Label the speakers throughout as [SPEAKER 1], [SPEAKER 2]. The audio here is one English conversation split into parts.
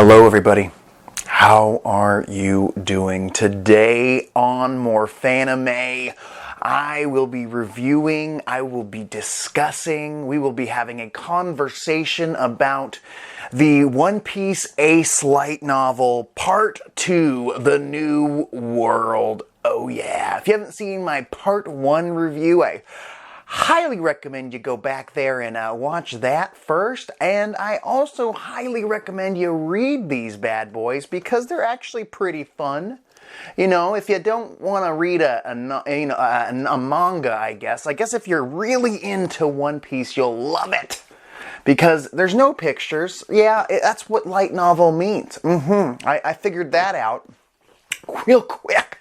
[SPEAKER 1] Hello everybody, how are you doing? Today on More Fanime, I will be reviewing, I will be discussing, we will be having a conversation about the One Piece Ace light novel, Part 2, The New World. Oh yeah, if you haven't seen my Part 1 review, I highly recommend you go back there and watch that first, and I also highly recommend you read these bad boys because they're actually pretty fun. You know, if you don't want to read a manga, I guess if you're really into One Piece, you'll love it. Because there's no pictures. Yeah, that's what light novel means. I figured that out real quick.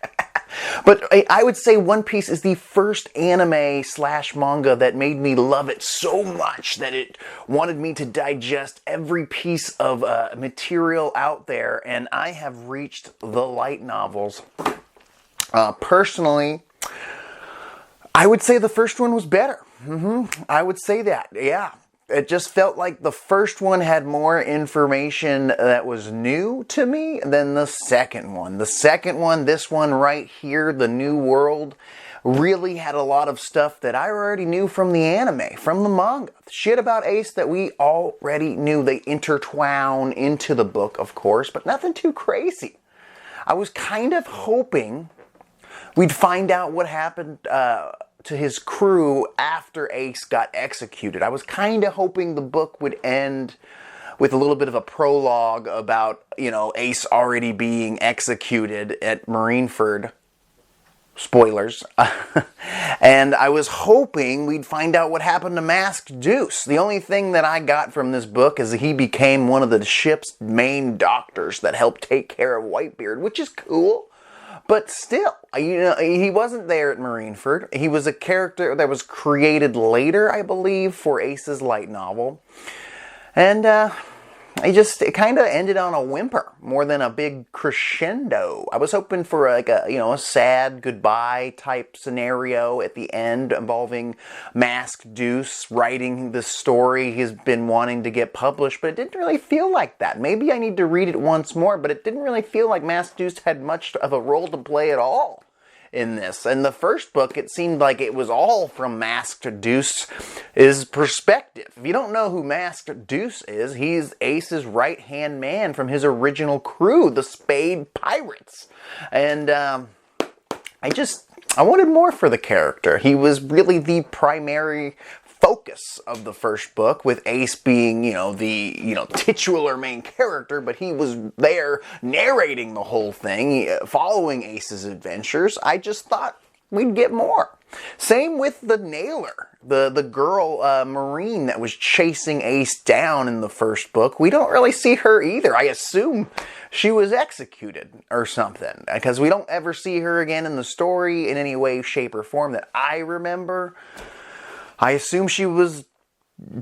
[SPEAKER 1] But I would say One Piece is the first anime / manga that made me love it so much that it wanted me to digest every piece of material out there, and I have reached the light novels. Personally, I would say the first one was better. I would say that, yeah. It just felt like the first one had more information that was new to me than the second one. The second one, this one right here, The New World, really had a lot of stuff that I already knew from the anime, from the manga. Shit about Ace that we already knew. They intertwine into the book, of course, but nothing too crazy. I was kind of hoping we'd find out what happened to his crew after Ace got executed. I was kind of hoping the book would end with a little bit of a prologue about, you know, Ace already being executed at Marineford. Spoilers. And I was hoping we'd find out what happened to Masked Deuce. The only thing that I got from this book is that he became one of the ship's main doctors that helped take care of Whitebeard, which is cool. But still, you know, he wasn't there at Marineford. He was a character that was created later, I believe, for Ace's light novel. And it kind of ended on a whimper more than a big crescendo. I was hoping for a sad goodbye type scenario at the end involving Masked Deuce writing the story he's been wanting to get published, but it didn't really feel like that. Maybe I need to read it once more, but it didn't really feel like Masked Deuce had much of a role to play at all in this. In the first book, it seemed like it was all from Masked Deuce's perspective. If you don't know who Masked Deuce is, he's Ace's right-hand man from his original crew, the Spade Pirates. And I wanted more for the character. He was really the primary focus of the first book, with Ace being, the titular main character, but he was there narrating the whole thing, following Ace's adventures. I just thought we'd get more. Same with the Nailer, the girl Marine that was chasing Ace down in the first book. We don't really see her either. I assume she was executed or something, because we don't ever see her again in the story in any way, shape, or form that I remember. I assume she was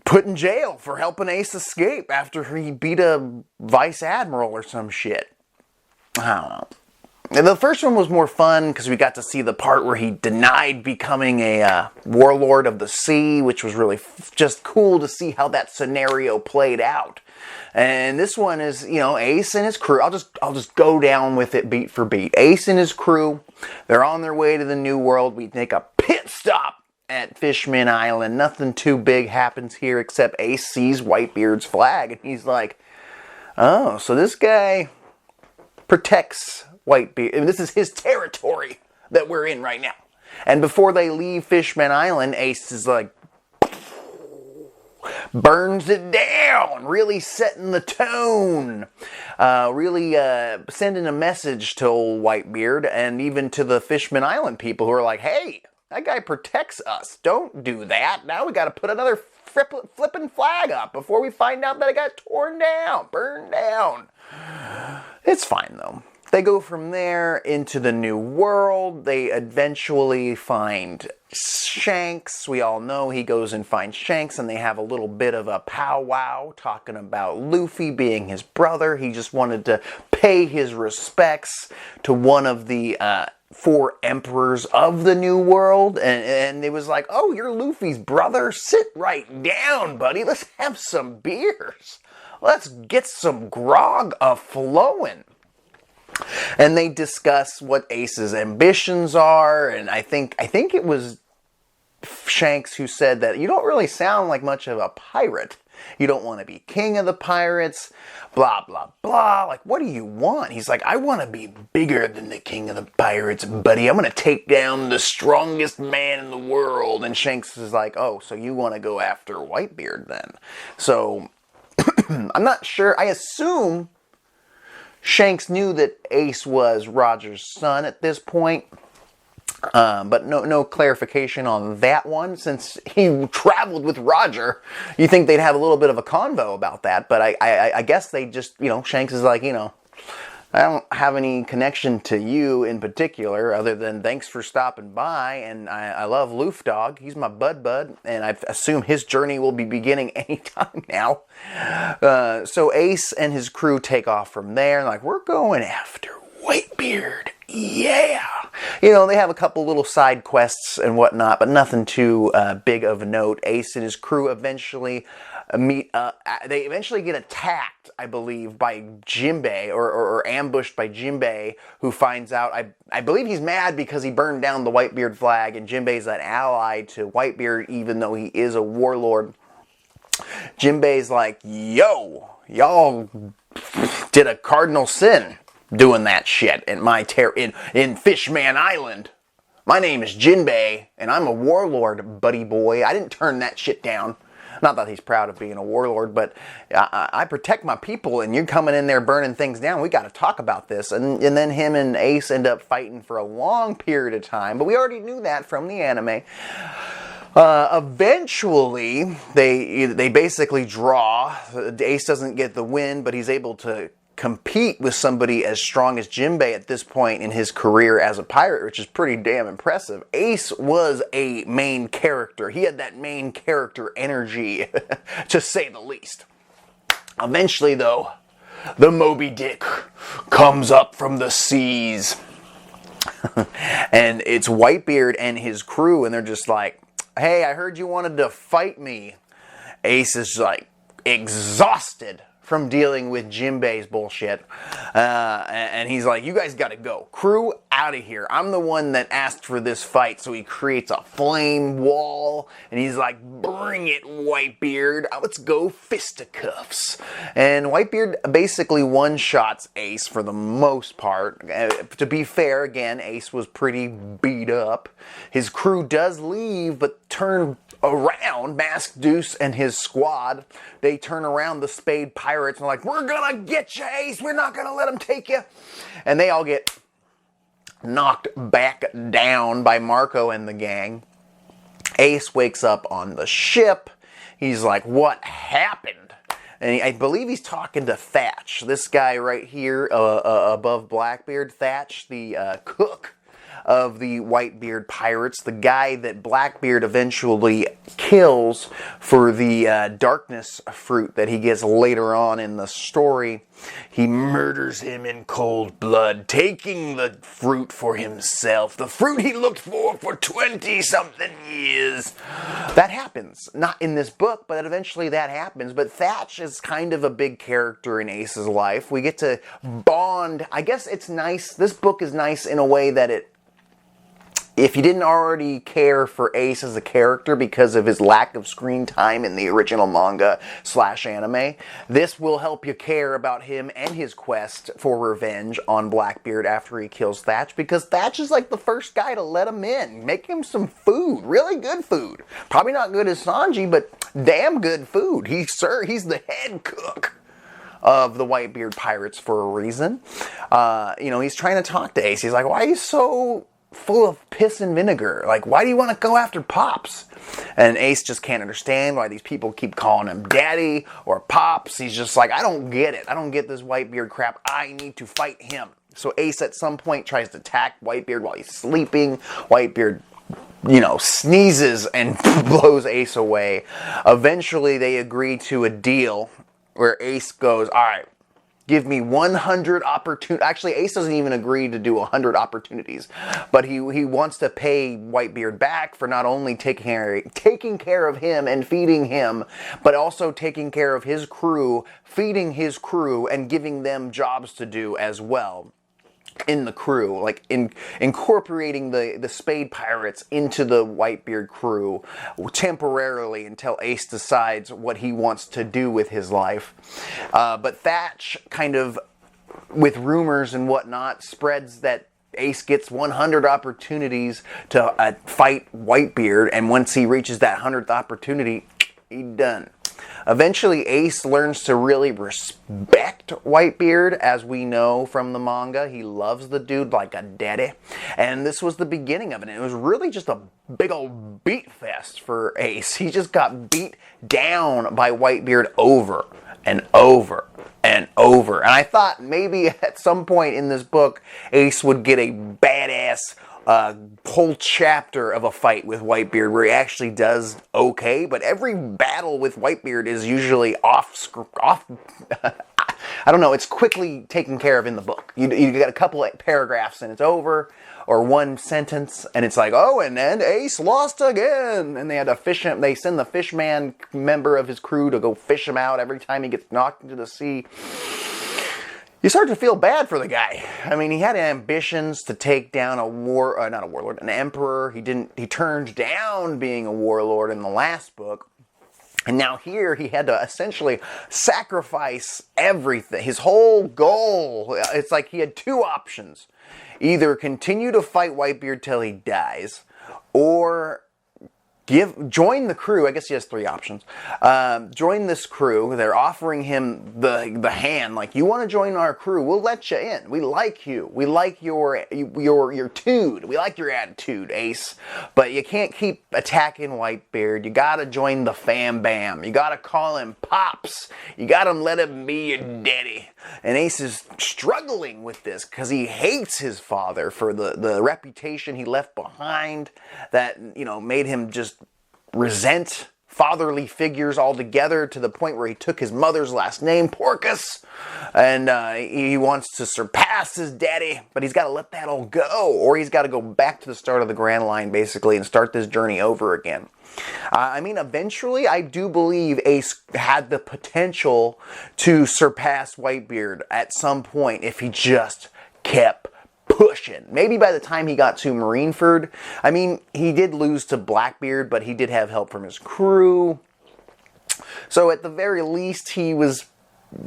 [SPEAKER 1] put in jail for helping Ace escape after he beat a vice admiral or some shit. I don't know. And the first one was more fun because we got to see the part where he denied becoming a warlord of the sea, which was really just cool to see how that scenario played out. And this one is, Ace and his crew. I'll just go down with it beat for beat. Ace and his crew, they're on their way to the New World. We make a pit stop at Fishman Island. Nothing too big happens here except Ace sees Whitebeard's flag and he's like, oh, so this guy protects Whitebeard. I mean, this is his territory that we're in right now. And before they leave Fishman Island, Ace is like, burns it down, really setting the tone, really sending a message to old Whitebeard and even to the Fishman Island people who are like, hey, that guy protects us. Don't do that. Now we got to put another flipping flag up before we find out that it got torn down, burned down. It's fine, though. They go from there into the New World. They eventually find Shanks. We all know he goes and finds Shanks, and they have a little bit of a powwow talking about Luffy being his brother. He just wanted to pay his respects to one of the 4 emperors of the New World, and it was like, oh, you're Luffy's brother? Sit right down, buddy. Let's have some beers. Let's get some grog a-flowing. And they discuss what Ace's ambitions are, and I think it was Shanks who said that you don't really sound like much of a pirate. You don't want to be king of the pirates, blah, blah, blah. Like, what do you want? He's like, I want to be bigger than the king of the pirates, buddy. I'm going to take down the strongest man in the world. And Shanks is like, oh, so you want to go after Whitebeard then? So, I'm not sure. I assume Shanks knew that Ace was Roger's son at this point. But no clarification on that one. Since he traveled with Roger, you think they'd have a little bit of a convo about that. But I guess they just, Shanks is like, I don't have any connection to you in particular, other than thanks for stopping by, and I love Loof Dog. He's my bud, and I assume his journey will be beginning anytime now. So Ace and his crew take off from there, and like, we're going after Whitebeard. Yeah! They have a couple little side quests and whatnot, but nothing too big of note. Ace and his crew eventually meet up. They eventually get attacked, I believe, by Jinbei, or ambushed by Jinbei, who finds out, I believe he's mad because he burned down the Whitebeard flag, and Jinbei's an ally to Whitebeard, even though he is a warlord. Jinbei's like, yo, y'all did a cardinal sin doing that shit in my in Fishman Island. My name is Jinbei, and I'm a warlord, buddy boy. I didn't turn that shit down. Not that he's proud of being a warlord, but I protect my people, and you're coming in there burning things down. We got to talk about this. And then him and Ace end up fighting for a long period of time, but we already knew that from the anime. Eventually, they basically draw. Ace doesn't get the win, but he's able to compete with somebody as strong as Jinbei at this point in his career as a pirate, which is pretty damn impressive. Ace was a main character. He had that main character energy, to say the least. Eventually, though, the Moby Dick comes up from the seas. And it's Whitebeard and his crew, and they're just like, hey, I heard you wanted to fight me. Ace is like exhausted from dealing with Jinbei's bullshit. And he's like, you guys gotta go. Crew, out of here. I'm the one that asked for this fight. So he creates a flame wall, and he's like, bring it, Whitebeard. Let's go fisticuffs. And Whitebeard basically one-shots Ace for the most part. To be fair, again, Ace was pretty beat up. His crew does leave, but turn around. Masked Deuce and his squad, they turn around the Spade Pirates and are like, we're gonna get you, Ace, we're not gonna let them take you. And they all get knocked back down by Marco and the gang. Ace wakes up on the ship. He's like, what happened? And I believe he's talking to Thatch, this guy right here above Blackbeard. Thatch, the cook of the Whitebeard pirates, the guy that Blackbeard eventually kills for the darkness fruit that he gets later on in the story. He murders him in cold blood, taking the fruit for himself, the fruit he looked for 20-something years. That happens. Not in this book, but eventually that happens. But Thatch is kind of a big character in Ace's life. We get to bond. I guess it's nice. This book is nice in a way that if you didn't already care for Ace as a character because of his lack of screen time in the original manga/anime, this will help you care about him and his quest for revenge on Blackbeard after he kills Thatch, because Thatch is like the first guy to let him in, make him some food, really good food. Probably not good as Sanji, but damn good food. He's the head cook of the Whitebeard pirates for a reason. He's trying to talk to Ace. He's like, why are you so full of piss and vinegar? Like, why do you want to go after Pops? And Ace just can't understand why these people keep calling him Daddy or Pops. He's just like, I don't get it. I don't get this Whitebeard crap. I need to fight him. So Ace at some point tries to attack Whitebeard while he's sleeping. Whitebeard, sneezes and blows Ace away. Eventually, they agree to a deal where Ace goes, all right, give me 100 opportunities. Actually, Ace doesn't even agree to do 100 opportunities, but he wants to pay Whitebeard back for not only taking care of him and feeding him, but also taking care of his crew, feeding his crew, and giving them jobs to do as well in the crew, like incorporating the Spade Pirates into the Whitebeard crew temporarily until Ace decides what he wants to do with his life. But Thatch, kind of with rumors and whatnot, spreads that Ace gets 100 opportunities to fight Whitebeard, and once he reaches that 100th opportunity, he's done. Eventually, Ace learns to really respect Whitebeard, as we know from the manga. He loves the dude like a daddy. And this was the beginning of it. And it was really just a big old beat fest for Ace. He just got beat down by Whitebeard over and over and over. And I thought maybe at some point in this book, Ace would get a badass whole chapter of a fight with Whitebeard where he actually does okay, but every battle with Whitebeard is usually off I don't know, it's quickly taken care of in the book. You got a couple of paragraphs and it's over, or one sentence and it's like, oh, and then Ace lost again, and they had to fish him. They send the fishman member of his crew to go fish him out every time he gets knocked into the sea. You start to feel bad for the guy. I mean, he had ambitions to take down an emperor. He turned down being a warlord in the last book. And now here he had to essentially sacrifice everything, his whole goal. It's like he had two options. Either continue to fight Whitebeard till he dies, or join the crew. I guess he has three options. Join this crew. They're offering him the hand. Like, you want to join our crew? We'll let you in. We like you. We like your tude. We like your attitude, Ace. But you can't keep attacking Whitebeard. You gotta join the fam bam. You gotta call him Pops. You gotta let him be your daddy. And Ace is struggling with this because he hates his father for the reputation he left behind that, made him just resent fatherly figures altogether, to the point where he took his mother's last name, Porcus, and he wants to surpass his daddy, but he's got to let that all go, or he's got to go back to the start of the Grand Line, basically, and start this journey over again. Eventually, I do believe Ace had the potential to surpass Whitebeard at some point if he just kept pushing. Maybe by the time he got to Marineford. He did lose to Blackbeard, but he did have help from his crew. So at the very least, he was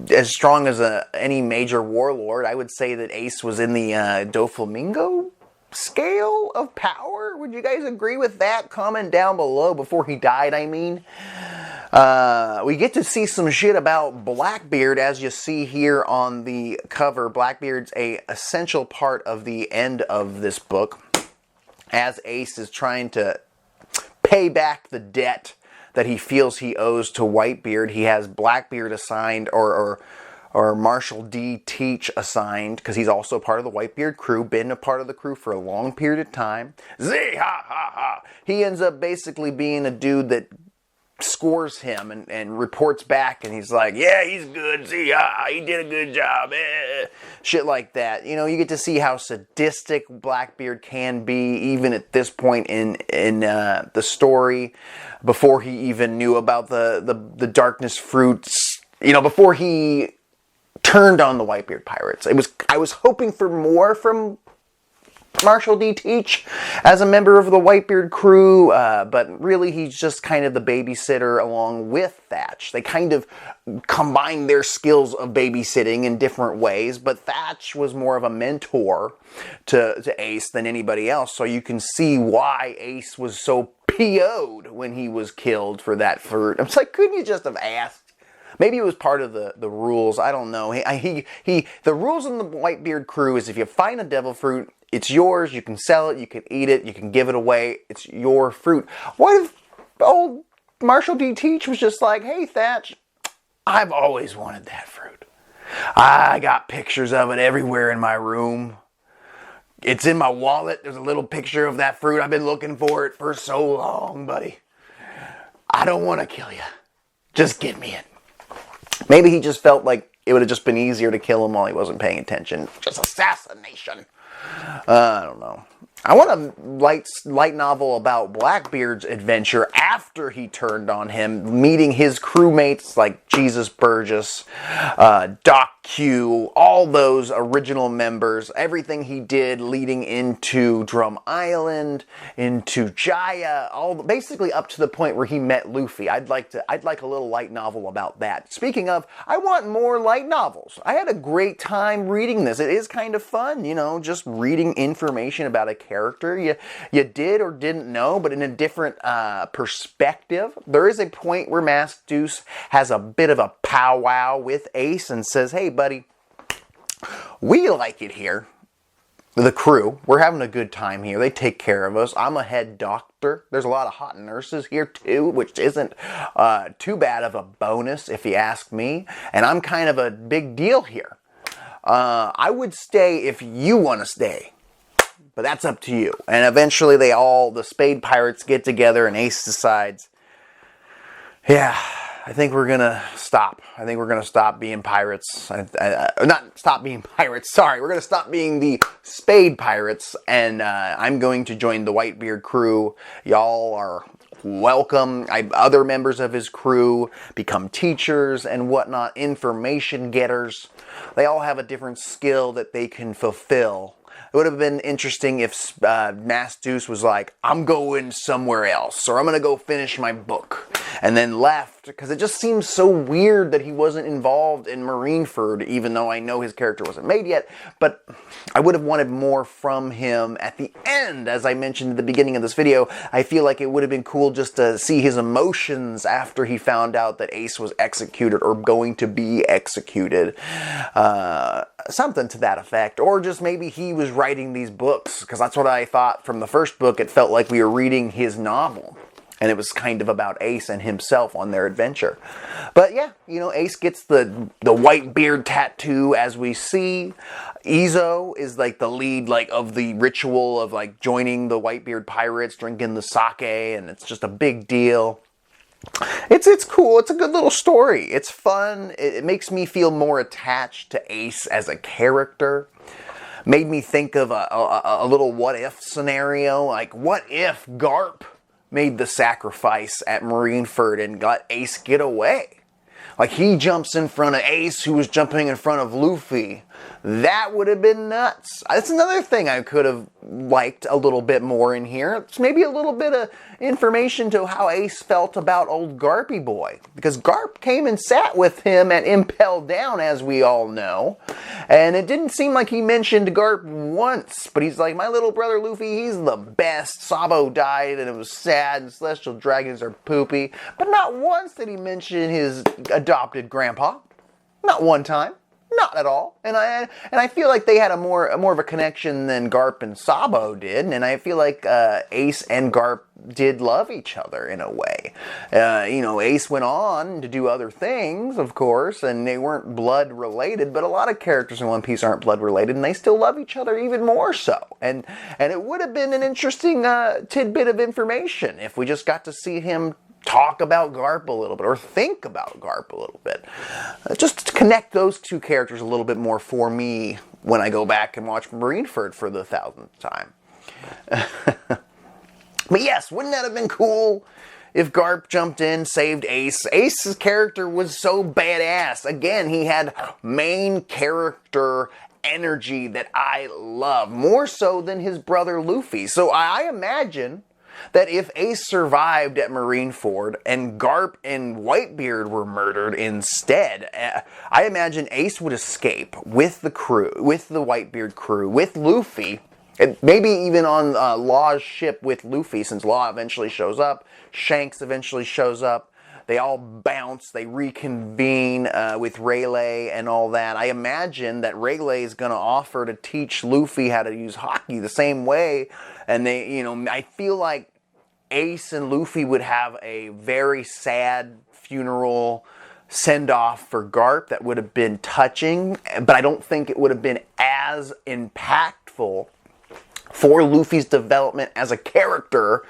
[SPEAKER 1] as strong as any major warlord. I would say that Ace was in the Doflamingo scale of power. Would you guys agree with that? Comment down below. Before he died, we get to see some shit about Blackbeard, as you see here on the cover. Blackbeard's a essential part of the end of this book, as Ace is trying to pay back the debt that he feels he owes to Whitebeard. He has Blackbeard assigned, or Marshall D. Teach assigned, because he's also part of the Whitebeard crew, been a part of the crew for a long period of time. Zee ha ha ha! He ends up basically being a dude that scores him and reports back, and he's like, yeah, he's good, see, he did a good job, shit like that. You get to see how sadistic Blackbeard can be, even at this point in the story, before he even knew about the darkness fruits, before he turned on the Whitebeard pirates. I was hoping for more from Marshall D. Teach as a member of the Whitebeard crew, but really he's just kind of the babysitter along with Thatch. They kind of combine their skills of babysitting in different ways, but Thatch was more of a mentor to Ace than anybody else, so you can see why Ace was so PO'd when he was killed for that fruit. I was like, couldn't you just have asked? Maybe it was part of the rules. I don't know. The rules in the Whitebeard crew is if you find a devil fruit, it's yours. You can sell it. You can eat it. You can give it away. It's your fruit. What if old Marshall D. Teach was just like, hey, Thatch, I've always wanted that fruit. I got pictures of it everywhere in my room. It's in my wallet. There's a little picture of that fruit. I've been looking for it for so long, buddy. I don't want to kill you. Just give me it. Maybe he just felt like it would have just been easier to kill him while he wasn't paying attention. Just assassination. I don't know. I want a light novel about Blackbeard's adventure after he turned on him, meeting his crewmates like Jesus Burgess, Doc Q, all those original members, everything he did leading into Drum Island, into Jaya, basically up to the point where he met Luffy. I'd like a little light novel about that. Speaking of, I want more light novels. I had a great time reading this. It is kind of fun, you know, just reading information about a character you did or didn't know, but in a different perspective. There is a point where Masked Deuce has a bit of a powwow with Ace and says, hey buddy, we like it here. The crew, we're having a good time here. They take care of us. I'm a head doctor. There's a lot of hot nurses here too, which isn't too bad of a bonus if you ask me. And I'm kind of a big deal here. I would stay if you want to stay. But that's up to you. And eventually the Spade Pirates get together and Ace decides, yeah, I think we're going to stop. I think we're going to stop being pirates. Not stop being pirates, sorry. We're going to stop being the Spade Pirates. And I'm going to join the Whitebeard crew. Y'all are welcome. Other members of his crew become teachers and whatnot, information getters. They all have a different skill that they can fulfill. It would have been interesting if Masked Deuce was like, I'm going somewhere else, or I'm going to go finish my book, and then left, because it just seems so weird that he wasn't involved in Marineford, even though I know his character wasn't made yet, but I would have wanted more from him at the end. As I mentioned at the beginning of this video, I feel like it would have been cool just to see his emotions after he found out that Ace was executed, or going to be executed. Something to that effect, or just maybe he was writing these books, because that's what I thought from the first book. It felt like we were reading his novel, and it was kind of about Ace and himself on their adventure. But yeah, you know, Ace gets the white beard tattoo, as we see. Izo is like the lead of the ritual of joining the Whitebeard Pirates, drinking the sake, and it's just a big deal. It's cool. It's a good little story. It's fun. It makes me feel more attached to Ace as a character. Made me think of a little what-if scenario. Like, what if Garp made the sacrifice at Marineford and let Ace get away? Like, he jumps in front of Ace, who was jumping in front of Luffy. That would have been nuts. That's another thing I could have liked a little bit more in here. It's maybe a little bit of information to how Ace felt about old Garpy Boy. Because Garp came and sat with him at Impel Down, as we all know. And it didn't seem like he mentioned Garp once. But he's like, my little brother Luffy, he's the best. Sabo died and it was sad, and Celestial Dragons are poopy. But not once did he mention his adopted grandpa. Not one time. Not at all. And I feel like they had more of a connection than Garp and Sabo did, and I feel like Ace and Garp did love each other in a way. You know, Ace went on to do other things, of course, and they weren't blood related, but a lot of characters in One Piece aren't blood related, and they still love each other even more so. And it would have been an interesting tidbit of information if we just got to see him talk about Garp a little bit, or think about Garp a little bit. Just to connect those two characters a little bit more for me when I go back and watch Marineford for the 1000th time. But yes, wouldn't that have been cool if Garp jumped in, saved Ace? Ace's character was so badass. Again, he had main character energy that I love, more so than his brother Luffy. So I imagine that if Ace survived at Marineford and Garp and Whitebeard were murdered instead, I imagine Ace would escape with the crew, with the Whitebeard crew, with Luffy, and maybe even on Law's ship with Luffy, since Law eventually shows up, Shanks eventually shows up. They all bounce, they reconvene with Rayleigh and all that. I imagine that Rayleigh is going to offer to teach Luffy how to use hockey the same way. And they, you know, I feel like Ace and Luffy would have a very sad funeral send-off for Garp that would have been touching, but I don't think it would have been as impactful for Luffy's development as a character,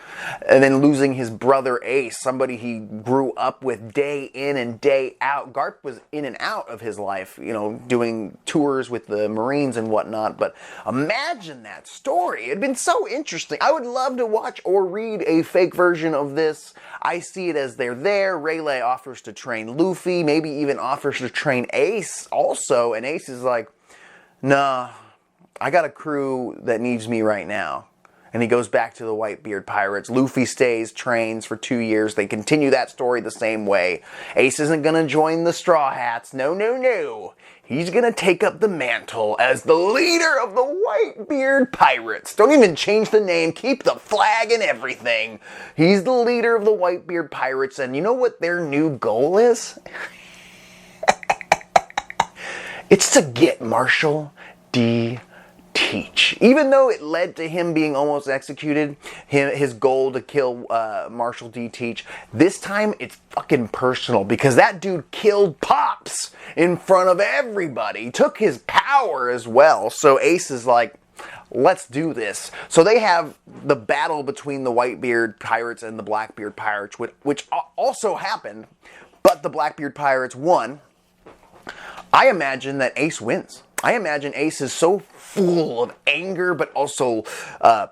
[SPEAKER 1] and then losing his brother Ace, somebody he grew up with day in and day out. Garp was in and out of his life, you know, doing tours with the Marines and whatnot, but imagine that story. It'd been so interesting. I would love to watch or read a fake version of this. I see it as they're there. Rayleigh offers to train Luffy, maybe even offers to train Ace also, and Ace is like, nah, I got a crew that needs me right now. And he goes back to the Whitebeard Pirates. Luffy stays, trains for 2 years. They continue that story the same way. Ace isn't going to join the Straw Hats. No, no, no. He's going to take up the mantle as the leader of the Whitebeard Pirates. Don't even change the name. Keep the flag and everything. He's the leader of the Whitebeard Pirates. And you know what their new goal is? It's to get Marshall D. Teach. Even though it led to him being almost executed, his goal to kill Marshall D. Teach, this time it's fucking personal because that dude killed Pops in front of everybody. Took his power as well. So Ace is like, let's do this. So they have the battle between the Whitebeard Pirates and the Blackbeard Pirates, which also happened, but the Blackbeard Pirates won. I imagine that Ace wins. I imagine Ace is so full of anger, but also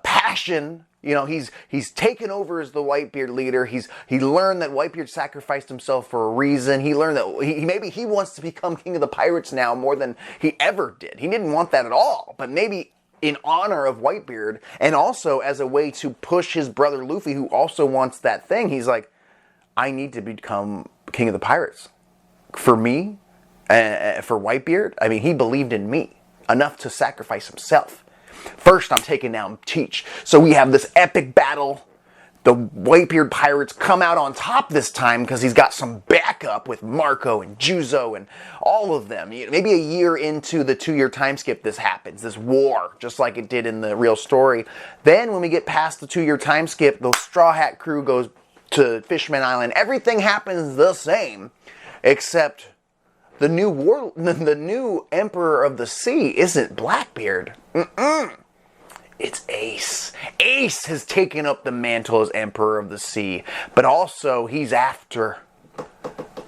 [SPEAKER 1] passion. You know, he's taken over as the Whitebeard leader. He learned that Whitebeard sacrificed himself for a reason. He learned that maybe he wants to become king of the pirates now more than he ever did. He didn't want that at all, but maybe in honor of Whitebeard, and also as a way to push his brother Luffy, who also wants that thing. He's like, I need to become king of the pirates. For me, for Whitebeard, I mean, he believed in me enough to sacrifice himself. First, I'm taking down Teach. So we have this epic battle. The Whitebeard Pirates come out on top this time because he's got some backup with Marco and Juzo and all of them. Maybe a year into the 2-year time skip this happens, this war, just like it did in the real story. Then when we get past the 2-year time skip, the Straw Hat crew goes to Fishman Island. Everything happens the same, except the new Emperor of the Sea isn't Blackbeard. It's Ace. Ace has taken up the mantle as Emperor of the Sea, but also he's after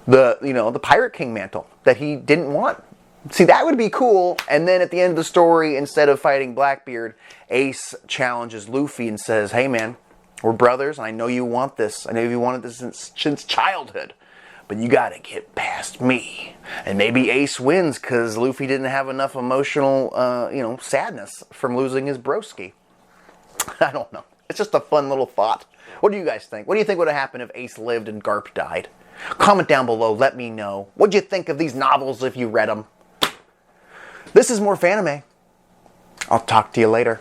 [SPEAKER 1] the Pirate King mantle that he didn't want. See, that would be cool. And then at the end of the story, instead of fighting Blackbeard, Ace challenges Luffy and says, "Hey man, we're brothers, and I know you want this. I know you wanted this since childhood. But you gotta get past me." And maybe Ace wins because Luffy didn't have enough emotional, sadness from losing his broski. I don't know. It's just a fun little thought. What do you guys think? What do you think would have happened if Ace lived and Garp died? Comment down below. Let me know. What'd you think of these novels if you read them? This is More Fanime. I'll talk to you later.